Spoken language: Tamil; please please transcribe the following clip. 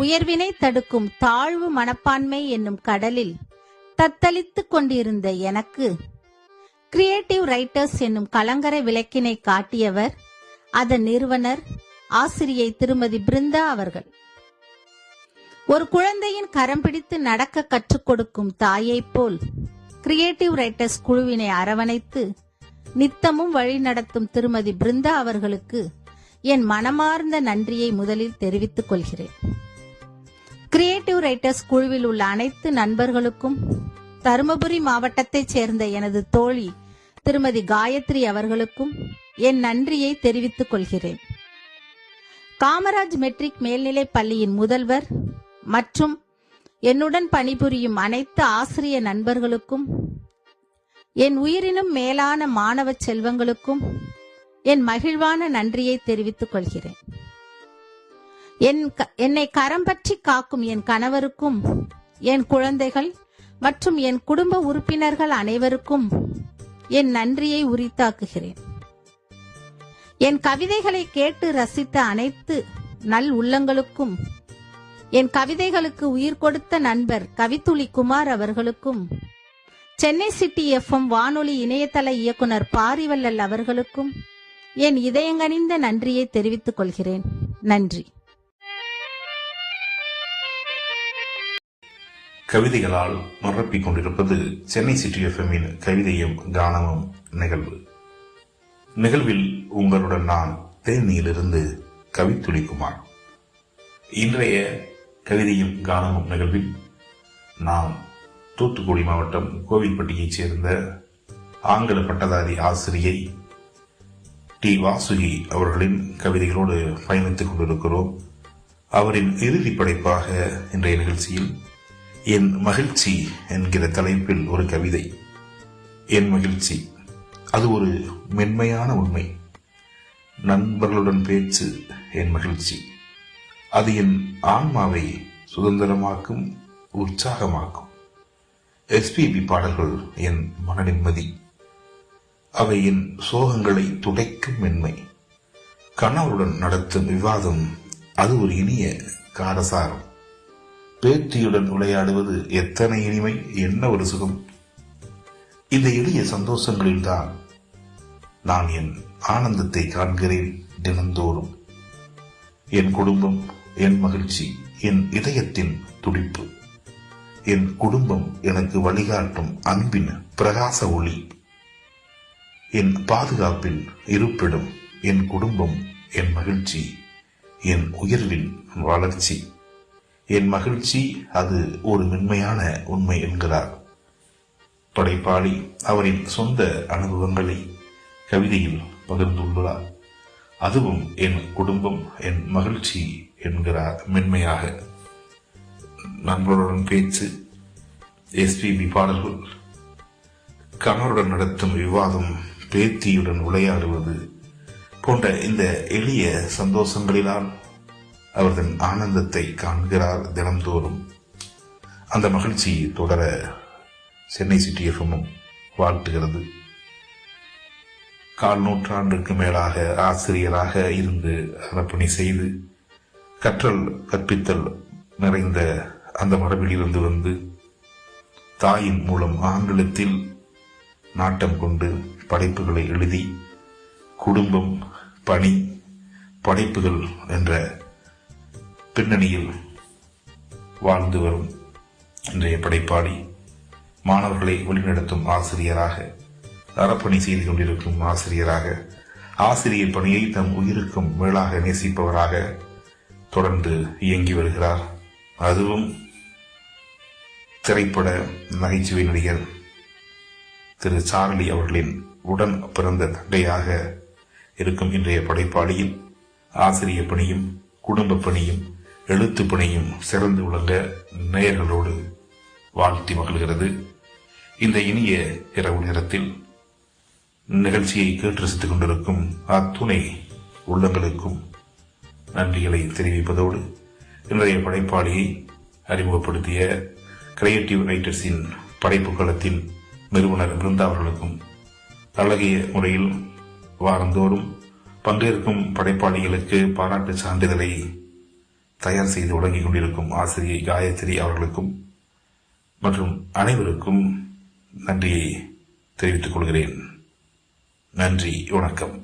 உயர்வினை தடுக்கும் தாழ்வு மனப்பான்மை என்னும் கடலில் தத்தளித்துக் கொண்டிருந்த எனக்கு கிரியேட்டிவ் ரைட்டர்ஸ் என்னும் கலங்கரை விளக்கினை காட்டியவர் அதன் நிறுவனர் ஆசிரியை திருமதி பிருந்தா அவர்கள். ஒரு குழந்தையின் கரம் பிடித்து நடக்க கற்றுக் கொடுக்கும் தாயைப் போல் கிரியேட்டிவ் ரைட்டர்ஸ் குழுவினை அரவணைத்து நித்தமும் வழிநடத்தும் திருமதி பிருந்தா அவர்களுக்கு என் மனமார்ந்த நன்றியை முதலில் தெரிவித்துக் கொள்கிறேன். கிரியேட்டிவ் ரைட்டர்ஸ் குழுவில் உள்ள அனைத்து நண்பர்களுக்கும், தருமபுரி மாவட்டத்தைச் சேர்ந்த எனது தோழி திருமதி காயத்ரி அவர்களுக்கும் என் நன்றியை தெரிவித்துக் கொள்கிறேன். காமராஜ் மெட்ரிக் மேல்நிலைப் பள்ளியின் முதல்வர் மற்றும் என்னுடன் பணிபுரியும் அனைத்து ஆசிரிய நண்பர்களுக்கும், என் உயிரினும் மேலான மாணவ செல்வங்களுக்கும் என் மகிழ்வான நன்றியை தெரிவித்துக் கொள்கிறேன். என்னை கரம் பற்றி காக்கும் என் கணவருக்கும், என் குழந்தைகள் மற்றும் என் குடும்ப உறுப்பினர்கள் அனைவருக்கும் என் நன்றியை உரித்தாக்குகிறேன். என் கவிதைகளை கேட்டு ரசித்த அனைத்து நல் உள்ளங்களுக்கும், என் கவிதைகளுக்கு உயிர் கொடுத்த நண்பர் கவித்துளி குமார் அவர்களுக்கும், சென்னை சிட்டி FM வானொலி இணையதள இயக்குனர் பாரிவள்ளல் அவர்களுக்கும் என் இதயங்கனிந்த நன்றியை தெரிவித்துக் கொள்கிறேன். நன்றி. கவிதைகளால் மரப்பிக் கொண்டிருப்பது சென்னை சிட்டி FM-இன் கவிதையும் கானமும் நிகழ்வு. நிகழ்வில் உங்களுடன் நான் தேனியிலிருந்து கவித்துளி குமார். இன்றைய கவிதையும் கானமும் நிகழ்வில் நாம் தூத்துக்குடி மாவட்டம் கோவில்பட்டியைச் சேர்ந்த ஆங்கில பட்டதாரி ஆசிரியை டி. வாசுகி அவர்களின் கவிதைகளோடு பயணித்துக் கொண்டிருக்கிறோம். அவரின் இறுதி படைப்பாக இன்றைய நிகழ்ச்சியில் என் மகிழ்ச்சி என்கிற தலைப்பில் ஒரு கவிதை. என் மகிழ்ச்சி அது ஒரு மென்மையான உண்மை. நண்பர்களுடன் பேச்சு என் மகிழ்ச்சி. அது என் ஆன்மாவை சுதந்திரமாக்கும், உற்சாகமாக்கும். SPB பாடல்கள் என் மன நிம்மதி. அவை என் சோகங்களை துடைக்கும் மென்மை. கணவருடன் நடத்தும் விவாதம் அது ஒரு இனிய காரசாரம். பேத்தியுடன் விளையாடுவது எத்தனை இனிமை, என்ன ஒரு சுகம். இந்த எளிய சந்தோஷங்களில்தான் நான் என் ஆனந்தத்தை காண்கிறேன் தினந்தோறும். என் குடும்பம் என் மகிழ்ச்சி, என் இதயத்தின் துடிப்பு. என் குடும்பம் எனக்கு வழிகாட்டும் அன்பின் பிரகாச ஒளி. என் பாதுகாப்பில் இருப்பிடும் என் குடும்பம், என் மகிழ்ச்சி, என் உயர்வின் வளர்ச்சி. என் மகிழ்ச்சி அது ஒரு மென்மையான உண்மை என்கிறார் படைப்பாளி. அவரின் சொந்த அனுபவங்களை கவிதையில் பகிர்ந்துள்ளார். அதுவும் என் குடும்பம் என் மகிழ்ச்சி என்கிறார் மென்மையாக. நண்பருடன் பேச்சு, SPB பாடல்கள், கணவருடன் நடத்தும் விவாதம், பேத்தியுடன் விளையாடுவது போன்ற இந்த எளிய சந்தோஷங்களினால் அவர் தன் ஆனந்தத்தை காண்கிறார் தினந்தோறும். அந்த மகிழ்ச்சி தொடர சென்னை சிட்டி FM-ம் வாழ்த்துகிறது. 4 நூற்றாண்டுக்கு மேலாக ஆசிரியராக இருந்து அறப்பணி செய்து கற்றல் கற்பித்தல் நிறைந்த அந்த மரபில் இருந்து வந்து தாயின் மூலம் ஆங்கிலத்தில் நாட்டம் கொண்டு படைப்புகளை எழுதி குடும்பம், பணி, படைப்புகள் என்ற பின்னணியில் வாழ்ந்து வரும் இன்றைய படைப்பாளி மாணவர்களை வழிநடத்தும் ஆசிரியராக, அறப்பணி செய்து கொண்டிருக்கும் ஆசிரியராக, ஆசிரியர் பணியை தம் உயிருக்கும் மேலாக நேசிப்பவராக தொடர்ந்து இயங்கி வருகிறார். அதுவும் திரைப்பட நகைச்சுவை நடிகர் திரு சார்லி அவர்களின் உடன் பிறந்த தந்தையாக இருக்கும் இன்றைய படைப்பாளியில் ஆசிரிய பணியும் குடும்ப பணியும் எழுத்து பணியும் சிறந்து விளங்க நேயர்களோடு வாழ்த்தி மகிழ்கிறது. இந்த இனிய இரவு நேரத்தில் நிகழ்ச்சியை கேட்டு ரசித்துக் கொண்டிருக்கும் அத்துணை உள்ளங்களுக்கும் நன்றிகளை தெரிவிப்பதோடு இன்றைய படைப்பாளியை அறிமுகப்படுத்திய கிரியேட்டிவ் ரைட்டர்ஸின் படைப்பு களத்தின் நிறுவனர் பிருந்தா அவர்களுக்கும் அழகிய முறையில் வாரந்தோறும் பங்கேற்கும் படைப்பாளிகளுக்கு பாராட்டு சான்றிதழை தயார் செய்து வழங்கிக் கொண்டிருக்கும் ஆசிரியை காயத்ரி அவர்களுக்கும் மற்றும் அனைவருக்கும் நன்றியை தெரிவித்துக் கொள்கிறேன். நன்றி, வணக்கம்.